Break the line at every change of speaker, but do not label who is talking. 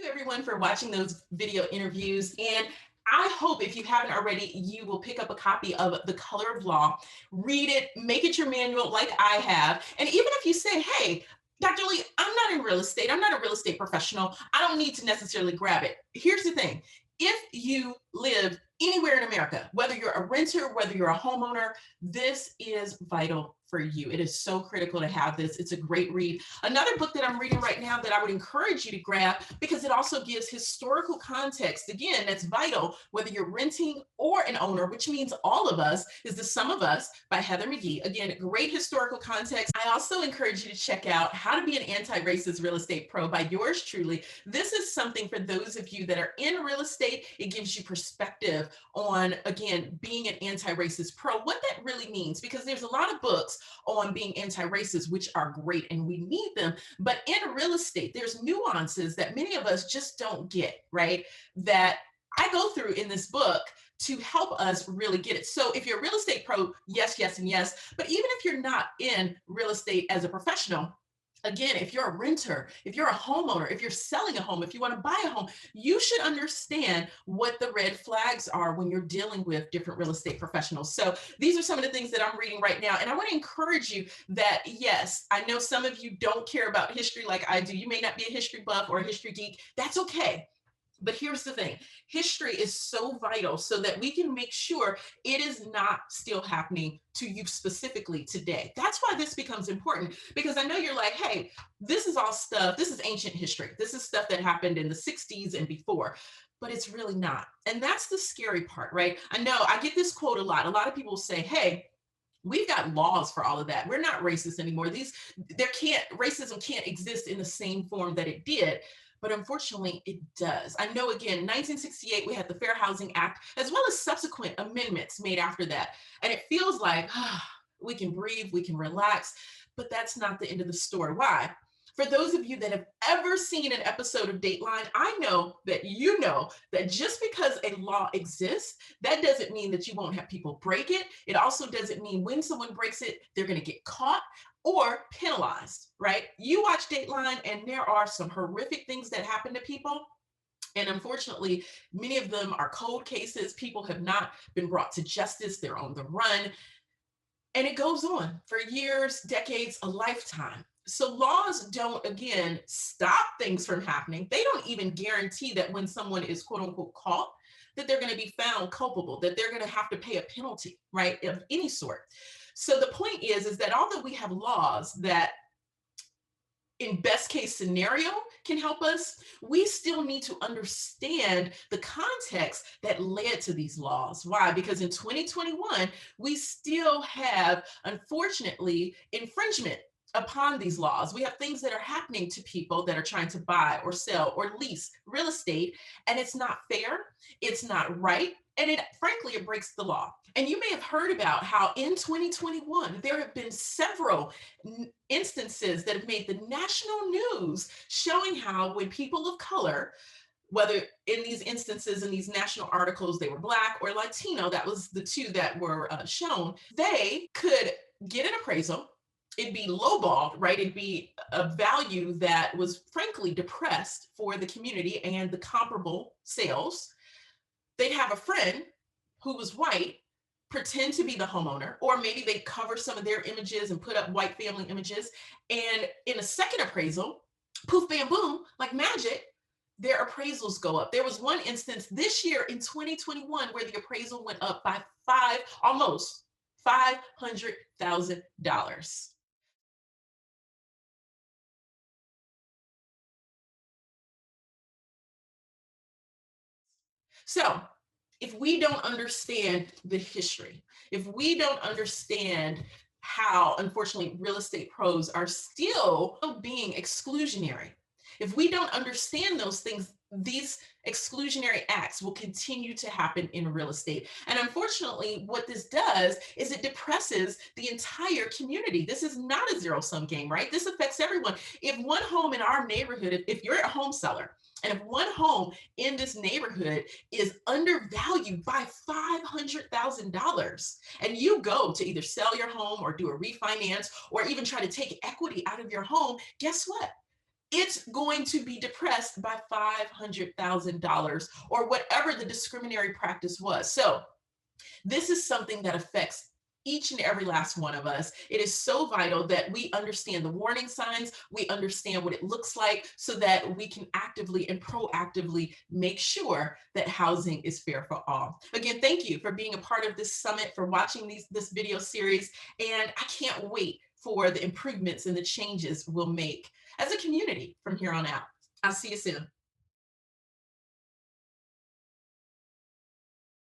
you everyone for watching those video interviews. And I hope if you haven't already, you will pick up a copy of The Color of Law, read it, make it your manual like I have. And even if you say, hey, Dr. Lee, I'm not in real estate. I'm not a real estate professional. I don't need to necessarily grab it. Here's the thing. If you live anywhere in America, whether you're a renter, whether you're a homeowner, this is vital for you. It is so critical to have this. It's a great read. Another book that I'm reading right now that I would encourage you to grab because it also gives historical context. Again, that's vital, whether you're renting or an owner, which means all of us, is The Sum of Us by Heather McGhee. Again, great historical context. I also encourage you to check out How to Be an Anti-Racist Real Estate Pro by yours truly. This is something for those of you that are in real estate. It gives you perspective on, again, being an anti-racist pro, what that really means, because there's a lot of books on being anti-racist, which are great and we need them. But in real estate, there's nuances that many of us just don't get, right? That I go through in this book to help us really get it. So if you're a real estate pro, yes, yes, and yes. But even if you're not in real estate as a professional, again, if you're a renter, if you're a homeowner, if you're selling a home, if you want to buy a home, you should understand what the red flags are when you're dealing with different real estate professionals. So these are some of the things that I'm reading right now. And I want to encourage you that, yes, I know some of you don't care about history like I do. You may not be a history buff or a history geek. That's okay. But here's the thing, history is so vital so that we can make sure it is not still happening to you specifically today. That's why this becomes important, because I know you're like, hey, this is all stuff, this is ancient history. This is stuff that happened in the 60s and before, but it's really not. And that's the scary part, right? I know I get this quote a lot. A lot of people say, hey, we've got laws for all of that. We're not racist anymore. Racism can't exist in the same form that it did. But unfortunately, it does. I know, again, 1968, we had the Fair Housing Act, as well as subsequent amendments made after that. And it feels like we can breathe, we can relax, but that's not the end of the story. Why? For those of you that have ever seen an episode of Dateline, I know that you know that just because a law exists, that doesn't mean that you won't have people break it. It also doesn't mean when someone breaks it, they're going to get caught or penalized, right? You watch Dateline and there are some horrific things that happen to people. And unfortunately, many of them are cold cases. People have not been brought to justice. They're on the run. And it goes on for years, decades, a lifetime. So laws don't, again, stop things from happening. They don't even guarantee that when someone is quote unquote caught, that they're going to be found culpable, that they're going to have to pay a penalty, right, of any sort. So the point is that although we have laws that in best case scenario can help us, we still need to understand the context that led to these laws. Why? Because in 2021, we still have, unfortunately, infringement upon these laws. We have things that are happening to people that are trying to buy or sell or lease real estate, and it's not fair, it's not right, and frankly, it breaks the law. And you may have heard about how in 2021, there have been several instances that have made the national news showing how when people of color, whether in these instances, in these national articles, they were Black or Latino, that was the two that were shown, they could get an appraisal. It'd be lowballed, right? It'd be a value that was frankly depressed for the community and the comparable sales. They'd have a friend who was white pretend to be the homeowner, or maybe they cover some of their images and put up white family images. And in a second appraisal, poof, bam, boom, like magic, their appraisals go up. There was one instance this year in 2021 where the appraisal went up by almost $500,000. So if we don't understand the history, if we don't understand how, unfortunately, real estate pros are still being exclusionary, if we don't understand those things, these exclusionary acts will continue to happen in real estate. And unfortunately, what this does is it depresses the entire community. This is not a zero-sum game, right? This affects everyone. If one home in our neighborhood, if you're a home seller, and if one home in this neighborhood is undervalued by $500,000, and you go to either sell your home or do a refinance or even try to take equity out of your home, guess what? it's going to be depressed by $500,000 or whatever the discriminatory practice was. So this is something that affects each and every last one of us. It is so vital that we understand the warning signs, we understand what it looks like so that we can actively and proactively make sure that housing is fair for all. Again, thank you for being a part of this summit, for watching this video series, and I can't wait for the improvements and the changes we'll make as a community from here on out. I'll see you soon.